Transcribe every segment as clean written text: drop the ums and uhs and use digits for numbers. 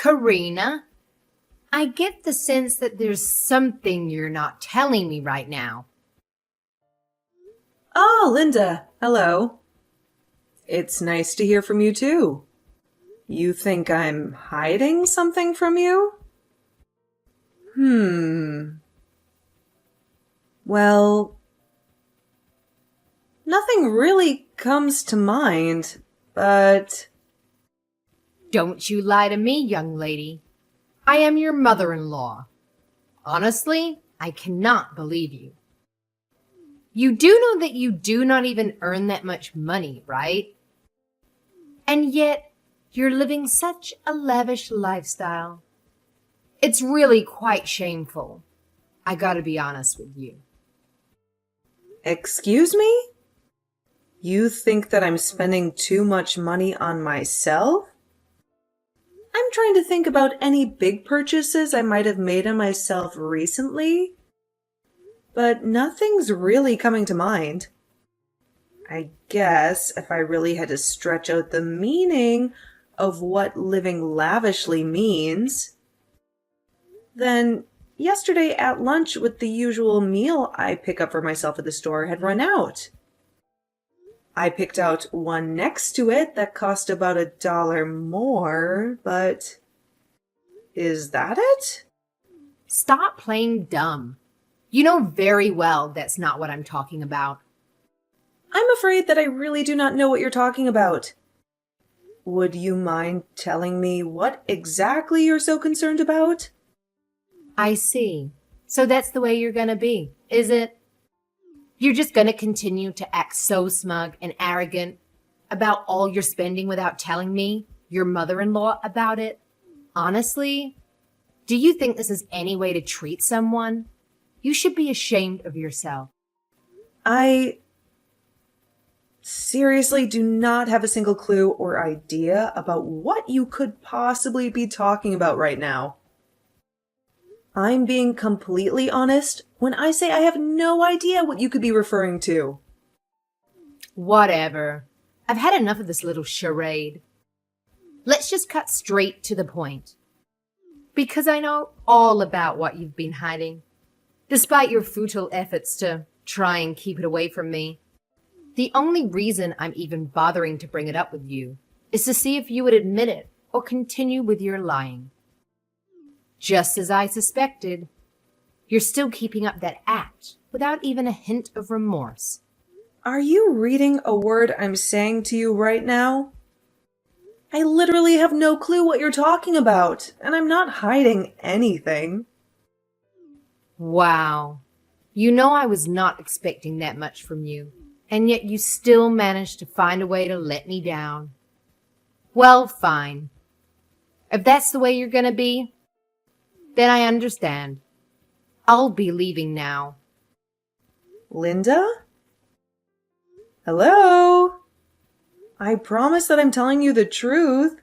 Karina, I get the sense that there's something you're not telling me right now. Oh, Linda, hello. It's nice to hear from you too. You think I'm hiding something from you? Well, nothing really comes to mind, but... Don't you lie to me, young lady. I am your mother-in-law. Honestly, I cannot believe you. You do know that you do not even earn that much money, right? And yet, you're living such a lavish lifestyle. It's really quite shameful. I gotta be honest with you. Excuse me? You think that I'm spending too much money on myself? I'm trying to think about any big purchases I might have made on myself recently, but nothing's really coming to mind. I guess if I really had to stretch out the meaning of what living lavishly means, then yesterday at lunch with the usual meal I pick up for myself at the store had run out. I picked out one next to it that cost about $1 more, but is that it? Stop playing dumb. You know very well that's not what I'm talking about. I'm afraid that I really do not know what you're talking about. Would you mind telling me what exactly you're so concerned about? I see. So that's the way you're gonna be, is it? You're just gonna continue to act so smug and arrogant about all your spending without telling me, your mother-in-law, about it? Honestly, do you think this is any way to treat someone? You should be ashamed of yourself. I seriously do not have a single clue or idea about what you could possibly be talking about right now. I'm being completely honest when I say I have no idea what you could be referring to. Whatever. I've had enough of this little charade. Let's just cut straight to the point. Because I know all about what you've been hiding, despite your futile efforts to try and keep it away from me. The only reason I'm even bothering to bring it up with you is to see if you would admit it or continue with your lying. Just as I suspected, you're still keeping up that act without even a hint of remorse. Are you reading a word I'm saying to you right now? I literally have no clue what you're talking about, and I'm not hiding anything. Wow. You know I was not expecting that much from you, and yet you still managed to find a way to let me down. Well, fine. If that's the way you're gonna be, then I understand. I'll be leaving now. Linda? Hello? I promise that I'm telling you the truth.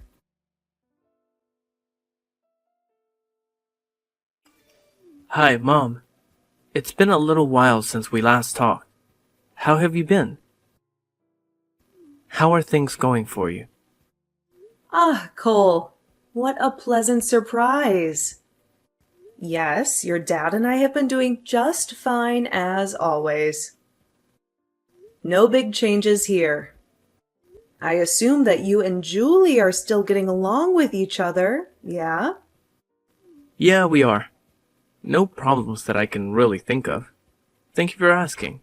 Hi, Mom. It's been a little while since we last talked. How have you been? How are things going for you? Ah, Cole, what a pleasant surprise. Yes, your dad and I have been doing just fine as always. No big changes here. I assume that you and Julie are still getting along with each other, yeah? Yeah, we are. No problems that I can really think of. Thank you for asking.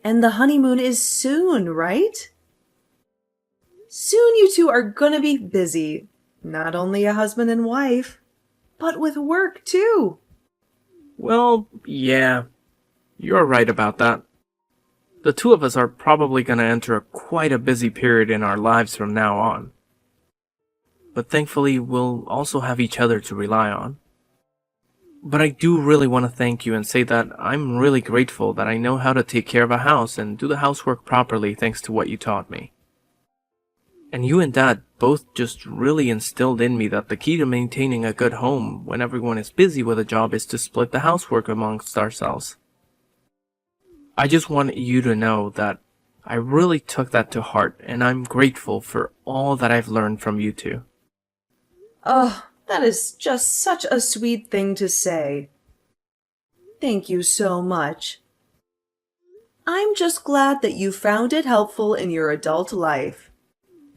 And the honeymoon is soon, right? Soon you two are gonna be busy. Not only a husband and wife, but with work too. Well, yeah. You're right about that. The two of us are probably going to enter quite a busy period in our lives from now on. But thankfully, we'll also have each other to rely on. But I do really want to thank you and say that I'm really grateful that I know how to take care of a house and do the housework properly thanks to what you taught me. And you and Dad both just really instilled in me that the key to maintaining a good home when everyone is busy with a job is to split the housework amongst ourselves. I just want you to know that I really took that to heart, and I'm grateful for all that I've learned from you two. Oh, That is just such a sweet thing to say. Thank you so much. I'm just glad that you found it helpful in your adult life.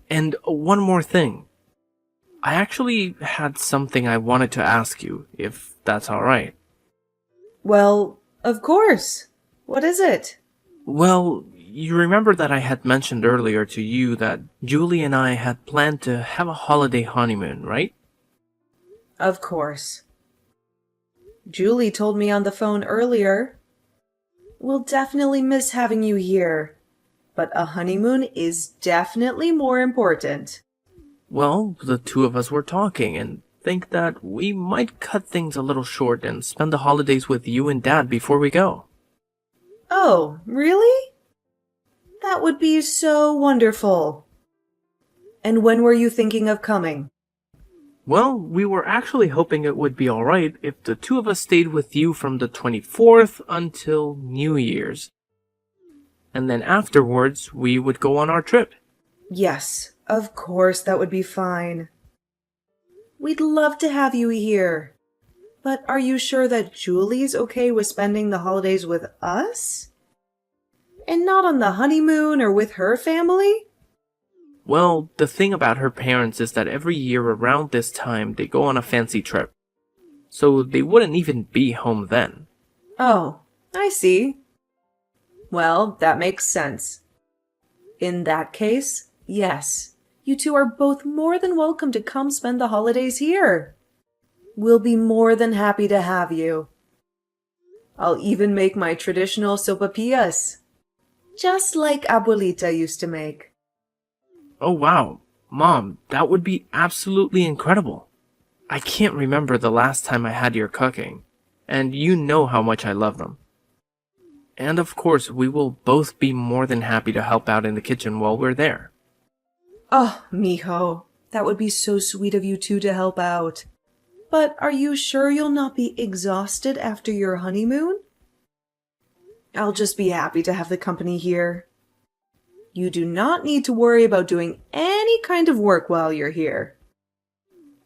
And one more thing. I actually had something I wanted to ask you, if that's alright. Well, of course. What is it? Well, you remember that I had mentioned earlier to you that Julie and I had planned to have a holiday honeymoon, right? Of course. Julie told me on the phone earlier. We'll definitely miss having you here, but a honeymoon is definitely more important. Well, the two of us were talking and think that we might cut things a little short and spend the holidays with you and Dad before we go. Oh, really? That would be so wonderful. And when were you thinking of coming? Well, we were actually hoping it would be alright if the two of us stayed with you from the 24th until New Year's. And then afterwards, we would go on our trip. Yes, of course that would be fine. We'd love to have you here. But are you sure that Julie's okay with spending the holidays with us? And not on the honeymoon or with her family? Well, the thing about her parents is that every year around this time they go on a fancy trip. So they wouldn't even be home then. Oh, I see. Well, that makes sense. In that case, yes, you two are both more than welcome to come spend the holidays here. We'll be more than happy to have you. I'll even make my traditional sopapillas, just like Abuelita used to make. Oh wow, Mom, that would be absolutely incredible. I can't remember the last time I had your cooking, and you know how much I love them. And of course, we will both be more than happy to help out in the kitchen while we're there. Oh, mijo, that would be so sweet of you two to help out. But are you sure you'll not be exhausted after your honeymoon? I'll just be happy to have the company here. You do not need to worry about doing any kind of work while you're here.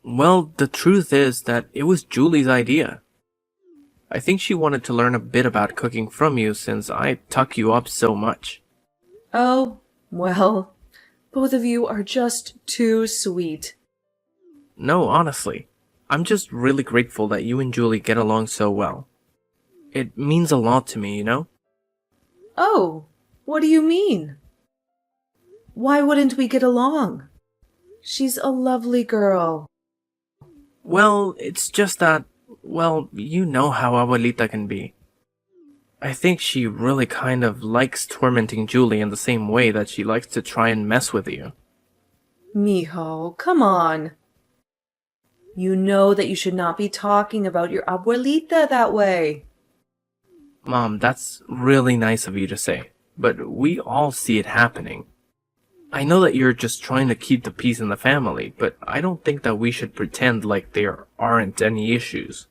Well, the truth is that it was Julie's idea. I think she wanted to learn a bit about cooking from you since I tuck you up so much. Oh, well, both of you are just too sweet. No, honestly, I'm just really grateful that you and Julie get along so well. It means a lot to me, you know? Oh, what do you mean? Why wouldn't we get along? She's a lovely girl. Well, it's just that, well, you know how Abuelita can be. I think she really kind of likes tormenting Julie in the same way that she likes to try and mess with you. Mijo, come on. You know that you should not be talking about your abuelita that way. Mom, that's really nice of you to say, but we all see it happening. I know that you're just trying to keep the peace in the family, but I don't think that we should pretend like there aren't any issues.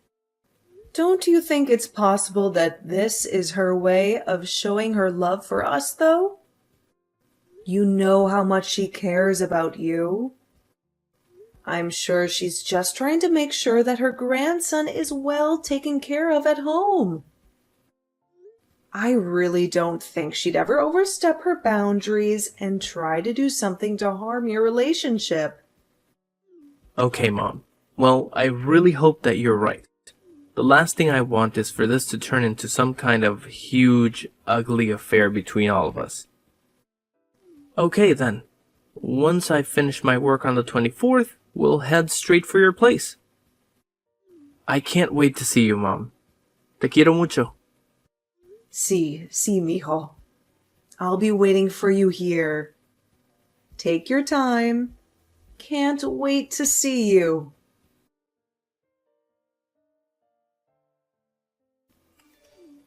Don't you think it's possible that this is her way of showing her love for us, though? You know how much she cares about you. I'm sure she's just trying to make sure that her grandson is well taken care of at home. I really don't think she'd ever overstep her boundaries and try to do something to harm your relationship. Okay, Mom. Well, I really hope that you're right. The last thing I want is for this to turn into some kind of huge, ugly affair between all of us. Okay, then. Once I finish my work on the 24th, we'll head straight for your place. I can't wait to see you, Mom. Te quiero mucho. Sí, mijo. I'll be waiting for you here. Take your time. Can't wait to see you.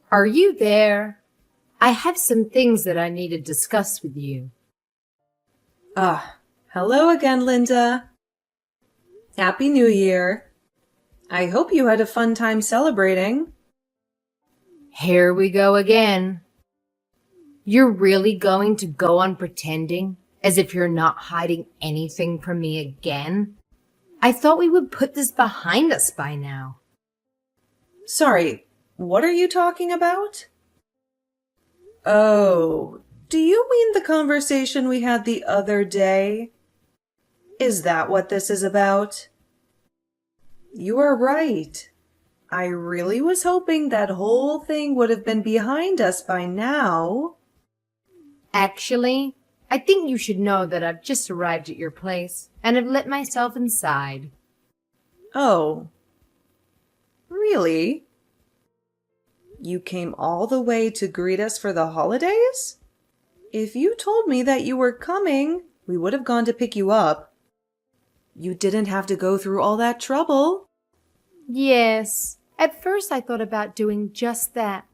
Are you there? I have some things that I need to discuss with you. Hello again, Linda. Happy New Year. I hope you had a fun time celebrating. Here we go again. You're really going to go on pretending as if you're not hiding anything from me again? I thought we would put this behind us by now. Sorry, what are you talking about? Oh, do you mean the conversation we had the other day? Is that what this is about? You are right. I really was hoping that whole thing would have been behind us by now. Actually, I think you should know that I've just arrived at your place and have let myself inside. Oh. Really? You came all the way to greet us for the holidays? If you told me that you were coming, we would have gone to pick you up. You didn't have to go through all that trouble. Yes, at first I thought about doing just that.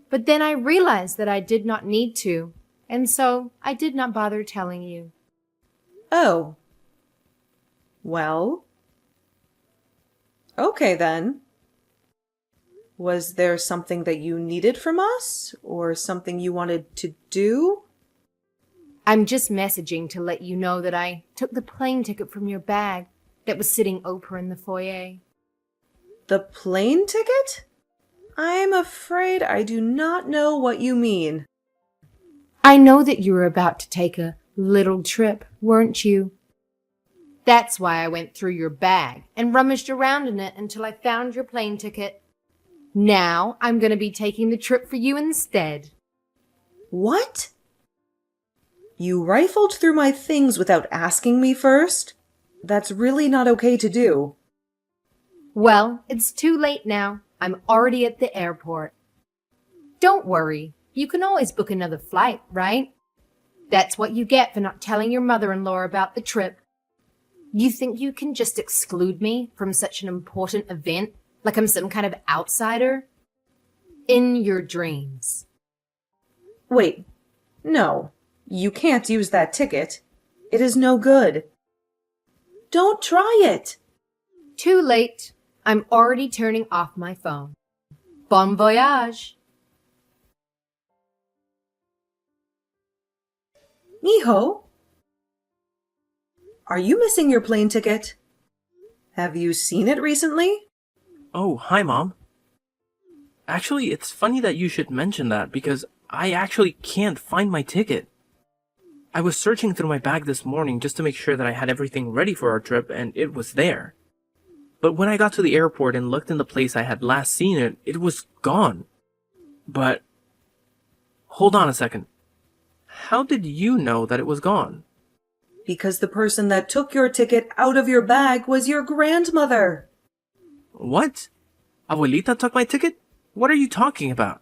But then I realized that I did not need to, and so I did not bother telling you. Oh. Well. Okay then. Was there something that you needed from us, or something you wanted to do? I'm just messaging to let you know that I took the plane ticket from your bag that was sitting open in the foyer. The plane ticket? I'm afraid I do not know what you mean. I know that you were about to take a little trip, weren't you? That's why I went through your bag and rummaged around in it until I found your plane ticket. Now I'm going to be taking the trip for you instead. What? You rifled through my things without asking me first? That's really not okay to do. Well, it's too late now. I'm already at the airport. Don't worry. You can always book another flight, right? That's what you get for not telling your mother-in-law about the trip. You think you can just exclude me from such an important event, like I'm some kind of outsider? In your dreams. Wait. No. You can't use that ticket. It is no good. Don't try it. Too late. I'm already turning off my phone. Bon voyage. Miho? Are you missing your plane ticket? Have you seen it recently? Oh, hi, Mom. Actually, it's funny that you should mention that because I actually can't find my ticket. I was searching through my bag this morning just to make sure that I had everything ready for our trip and it was there. But when I got to the airport and looked in the place I had last seen it, it was gone. But hold on a second. How did you know that it was gone? Because the person that took your ticket out of your bag was your grandmother. What? Abuelita took my ticket? What are you talking about?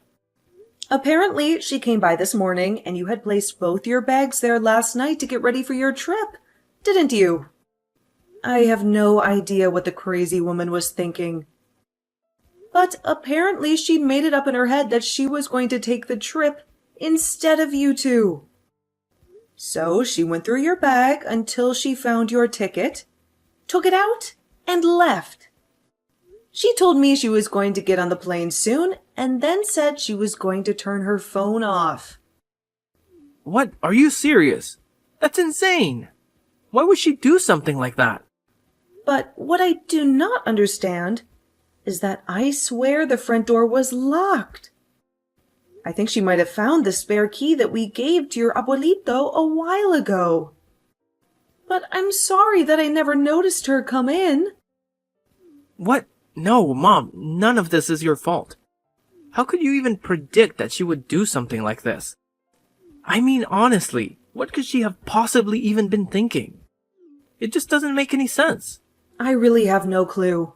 Apparently, she came by this morning and you had placed both your bags there last night to get ready for your trip, didn't you? I have no idea what the crazy woman was thinking. But apparently she made it up in her head that she was going to take the trip instead of you two. So she went through your bag until she found your ticket, took it out, and left. She told me she was going to get on the plane soon, and then said she was going to turn her phone off. What? Are you serious? That's insane. Why would she do something like that? But what I do not understand is that I swear the front door was locked. I think she might have found the spare key that we gave to your abuelito a while ago. But I'm sorry that I never noticed her come in. What? No, Mom, none of this is your fault. How could you even predict that she would do something like this? I mean, honestly, what could she have possibly even been thinking? It just doesn't make any sense. I really have no clue.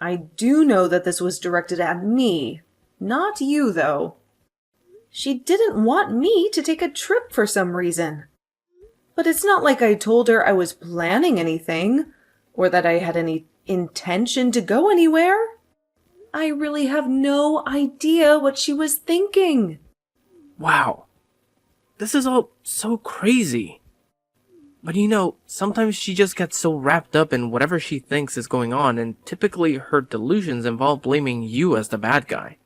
I do know that this was directed at me, not you, though. She didn't want me to take a trip for some reason. But it's not like I told her I was planning anything, or that I had any intention to go anywhere. I really have no idea what she was thinking. Wow. This is all so crazy. But you know, sometimes she just gets so wrapped up in whatever she thinks is going on, and typically her delusions involve blaming you as the bad guy.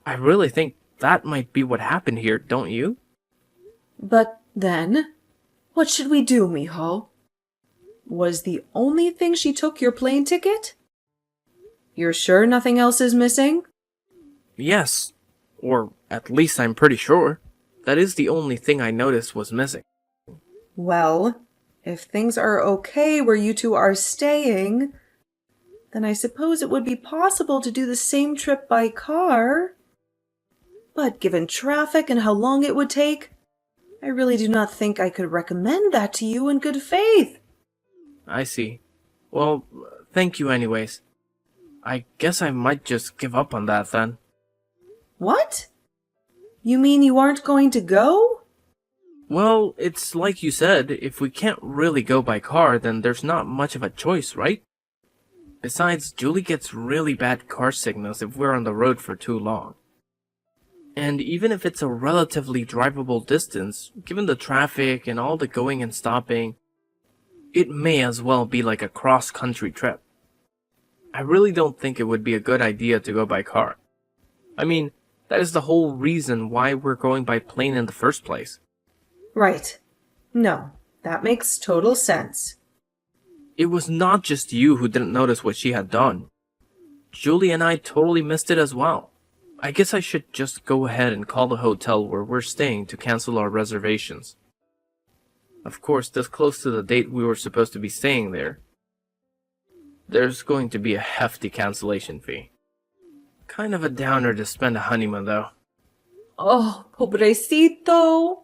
I really think that might be what happened here, don't you? But then, what should we do, Miho? was the only thing she took your plane ticket? You're sure nothing else is missing? Yes, or at least I'm pretty sure. That is the only thing I noticed was missing. Well, if things are okay where you two are staying, then I suppose it would be possible to do the same trip by car. But given traffic and how long it would take, I really do not think I could recommend that to you in good faith. I see. Well, thank you anyways. I guess I might just give up on that then. What? You mean you aren't going to go? Well, it's like you said, if we can't really go by car, then there's not much of a choice, right? Besides, Julie gets really bad car signals if we're on the road for too long. And even if it's a relatively drivable distance, given the traffic and all the going and stopping, it may as well be like a cross-country trip. I really don't think it would be a good idea to go by car. I mean, that is the whole reason why we're going by plane in the first place. Right. No, that makes total sense. It was not just you who didn't notice what she had done. Julie and I totally missed it as well. I guess I should just go ahead and call the hotel where we're staying to cancel our reservations. Of course, this close to the date we were supposed to be staying there, there's going to be a hefty cancellation fee. Kind of a downer to spend a honeymoon, though. Oh, pobrecito.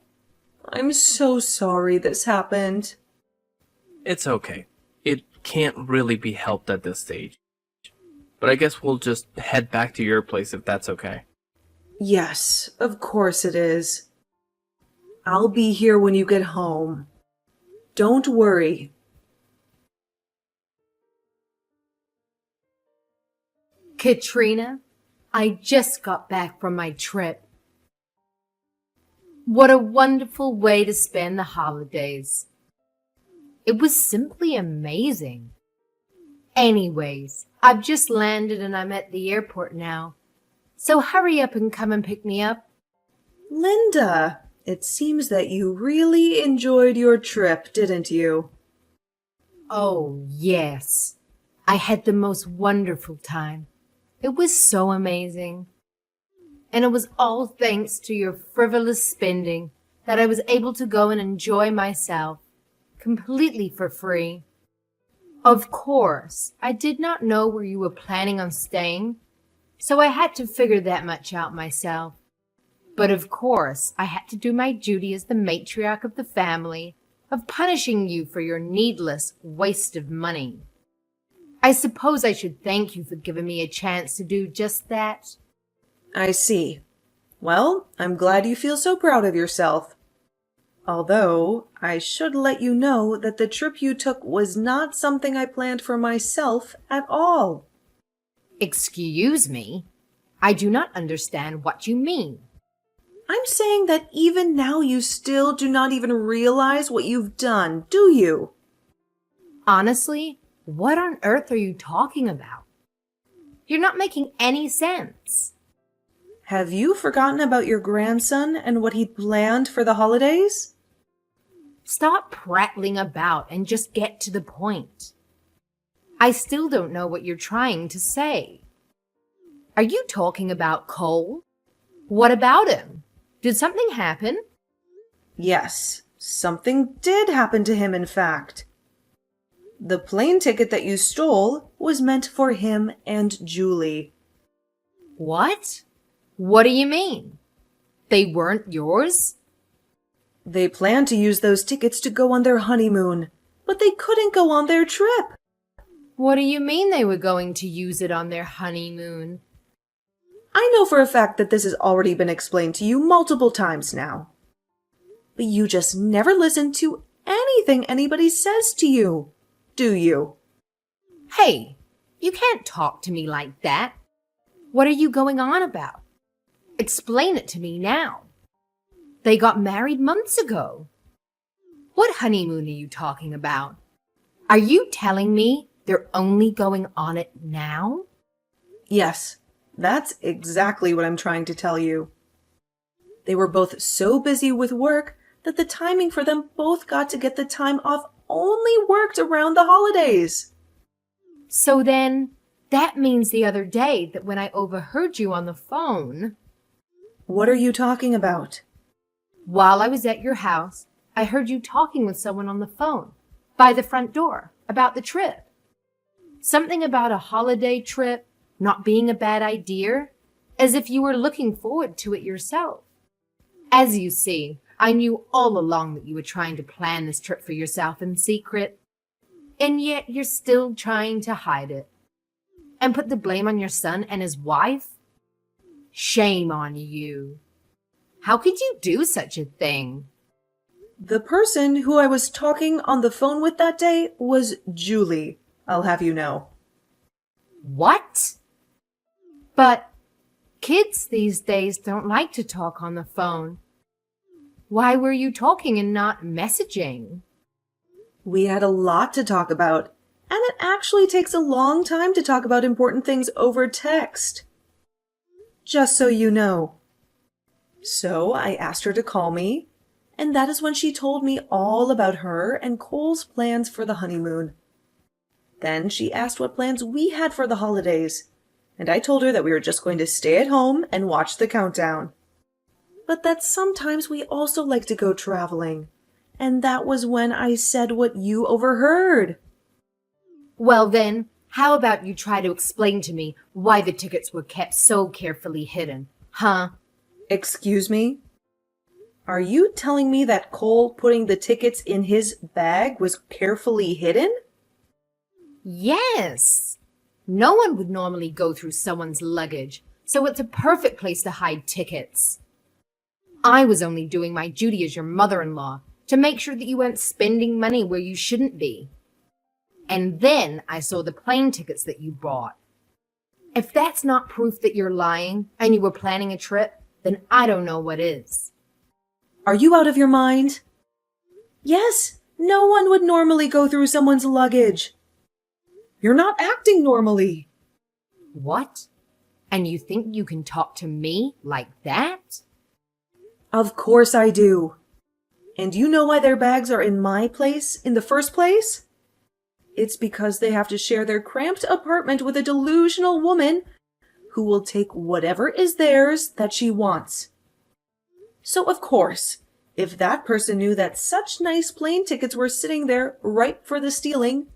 I'm so sorry this happened. It's okay. It can't really be helped at this stage. But I guess we'll just head back to your place if that's okay. Yes, of course it is. I'll be here when you get home. Don't worry. Katrina, I just got back from my trip. What a wonderful way to spend the holidays. It was simply amazing. Anyways, I've just landed and I'm at the airport now. So hurry up and come and pick me up. Linda, it seems that you really enjoyed your trip, didn't you? Oh, yes. I had the most wonderful time. It was so amazing. And it was all thanks to your frivolous spending that I was able to go and enjoy myself completely for free. Of course, I did not know where you were planning on staying, so I had to figure that much out myself. But of course, I had to do my duty as the matriarch of the family of punishing you for your needless waste of money. I suppose I should thank you for giving me a chance to do just that. I see. Well, I'm glad you feel so proud of yourself. Although, I should let you know that the trip you took was not something I planned for myself at all. Excuse me? I do not understand what you mean. I'm saying that even now you still do not even realize what you've done, do you? Honestly, what on earth are you talking about? You're not making any sense. Have you forgotten about your grandson and what he'd planned for the holidays? Stop prattling about and just get to the point. I still don't know what you're trying to say. Are you talking about Cole? What about him? Did something happen? Yes, something did happen to him, in fact. The plane ticket that you stole was meant for him and Julie. What? What do you mean? They weren't yours? They planned to use those tickets to go on their honeymoon, but they couldn't go on their trip. What do you mean they were going to use it on their honeymoon? I know for a fact that this has already been explained to you multiple times now. But you just never listen to anything anybody says to you, do you? Hey, you can't talk to me like that. What are you going on about? Explain it to me now. They got married months ago. What honeymoon are you talking about? Are you telling me they're only going on it now? Yes, that's exactly what I'm trying to tell you. They were both so busy with work that the timing for them both got to get the time off only worked around the holidays. So then, that means the other day that when I overheard you on the phone, What are you talking about? while I was at your house, I heard you talking with someone on the phone by the front door about the trip. Something about a holiday trip not being a bad idea, as if you were looking forward to it yourself. As you see, I knew all along that you were trying to plan this trip for yourself in secret, and yet you're still trying to hide it and put the blame on your son and his wife? Shame on you. How could you do such a thing? The person who I was talking on the phone with that day was Julie, I'll have you know. What? But kids these days don't like to talk on the phone. Why were you talking and not messaging? We had a lot to talk about, and it actually takes a long time to talk about important things over text. Just so you know. So I asked her to call me, and that is when she told me all about her and Cole's plans for the honeymoon. Then she asked what plans we had for the holidays, and I told her that we were just going to stay at home and watch the countdown. But that sometimes we also like to go traveling, and that was when I said what you overheard. Well then, how about you try to explain to me why the tickets were kept so carefully hidden, huh? Excuse me? Are you telling me that Cole putting the tickets in his bag was carefully hidden? Yes. No one would normally go through someone's luggage, so it's a perfect place to hide tickets. I was only doing my duty as your mother-in-law to make sure that you weren't spending money where you shouldn't be. And then I saw the plane tickets that you bought. If that's not proof that you're lying and you were planning a trip, then I don't know what is. Are you out of your mind? Yes, no one would normally go through someone's luggage. You're not acting normally. What? And you think you can talk to me like that? Of course I do. And you know why their bags are in my place in the first place? It's because they have to share their cramped apartment with a delusional woman who will take whatever is theirs that she wants. So of course, if that person knew that such nice plane tickets were sitting there ripe for the stealing,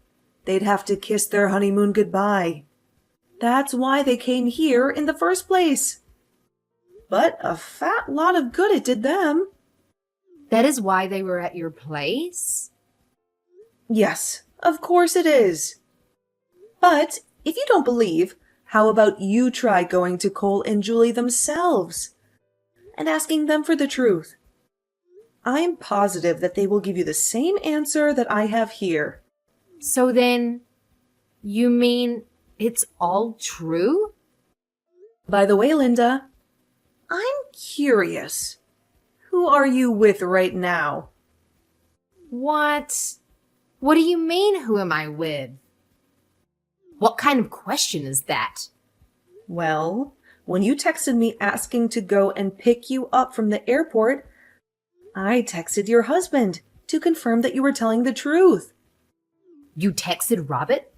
they'd have to kiss their honeymoon goodbye. That's why they came here in the first place. But a fat lot of good it did them. That is why they were at your place? Yes, of course it is. But if you don't believe, how about you try going to Cole and Julie themselves and asking them for the truth? I'm positive that they will give you the same answer that I have here. So then, you mean it's all true? By the way, Linda, I'm curious. Who are you with right now? What? What do you mean, who am I with? What kind of question is that? Well, when you texted me asking to go and pick you up from the airport, I texted your husband to confirm that you were telling the truth. You texted Robert?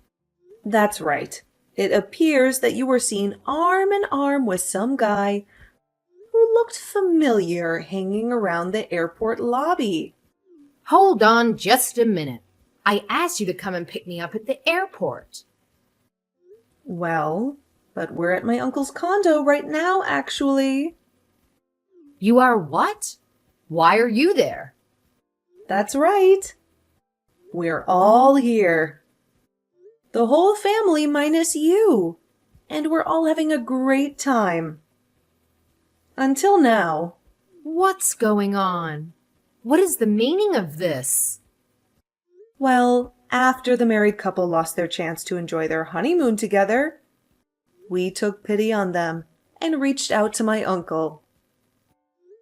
That's right. It appears that you were seen arm in arm with some guy who looked familiar hanging around the airport lobby. Hold on just a minute. I asked you to come and pick me up at the airport. Well, but we're at my uncle's condo right now, actually. You are what? Why are you there? That's right. We're all here. The whole family minus you. And we're all having a great time. Until now. What's going on? What is the meaning of this? Well, after the married couple lost their chance to enjoy their honeymoon together, we took pity on them and reached out to my uncle.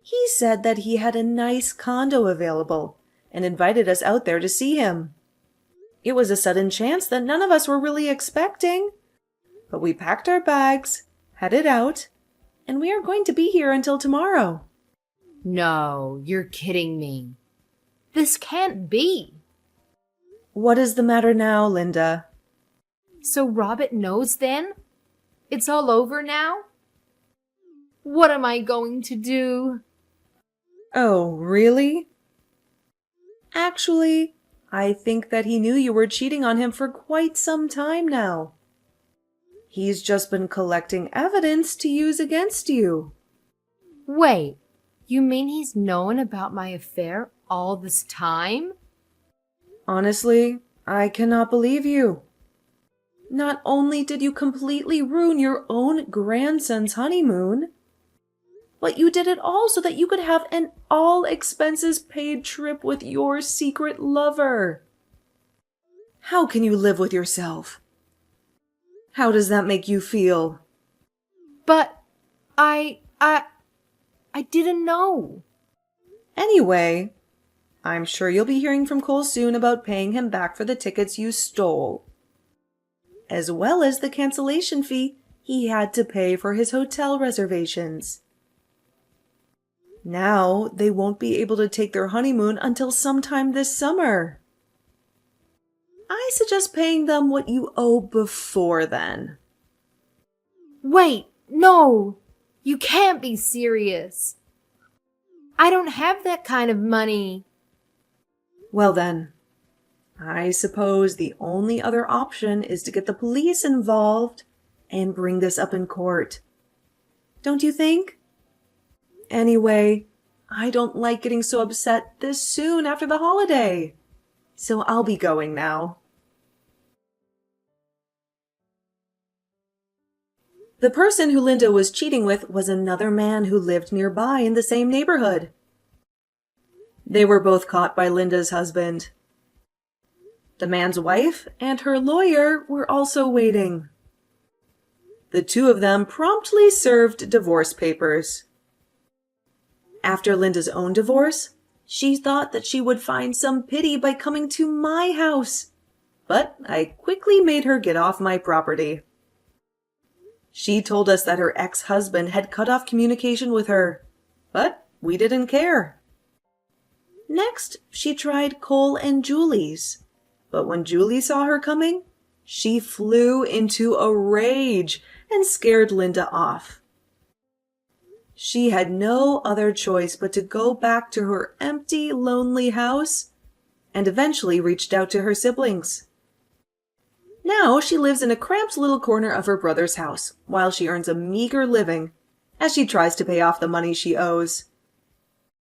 He said that he had a nice condo available and invited us out there to see him. It was a sudden chance that none of us were really expecting, but we packed our bags, headed out, and we are going to be here until tomorrow. No, you're kidding me. This can't be. What is the matter now, Linda? So Robert knows then? It's all over now? What am I going to do? Oh, really? Actually, I think that he knew you were cheating on him for quite some time now. He's just been collecting evidence to use against you. Wait, you mean he's known about my affair all this time? Honestly, I cannot believe you. Not only did you completely ruin your own grandson's honeymoon, but you did it all so that you could have an all-expenses-paid trip with your secret lover. How can you live with yourself? How does that make you feel? But I didn't know. Anyway, I'm sure you'll be hearing from Cole soon about paying him back for the tickets you stole, as well as the cancellation fee he had to pay for his hotel reservations. Now they won't be able to take their honeymoon until sometime this summer. I suggest paying them what you owe before then. Wait, no! You can't be serious. I don't have that kind of money. Well then, I suppose the only other option is to get the police involved and bring this up in court. Don't you think? Anyway, I don't like getting so upset this soon after the holiday, so I'll be going now. The person who Linda was cheating with was another man who lived nearby in the same neighborhood. They were both caught by Linda's husband. The man's wife and her lawyer were also waiting. The two of them promptly served divorce papers. After Linda's own divorce, she thought that she would find some pity by coming to my house, but I quickly made her get off my property. She told us that her ex-husband had cut off communication with her, but we didn't care. Next, she tried Cole and Julie's, but when Julie saw her coming, she flew into a rage and scared Linda off. She had no other choice but to go back to her empty, lonely house and eventually reached out to her siblings. Now she lives in a cramped little corner of her brother's house while she earns a meager living as she tries to pay off the money she owes.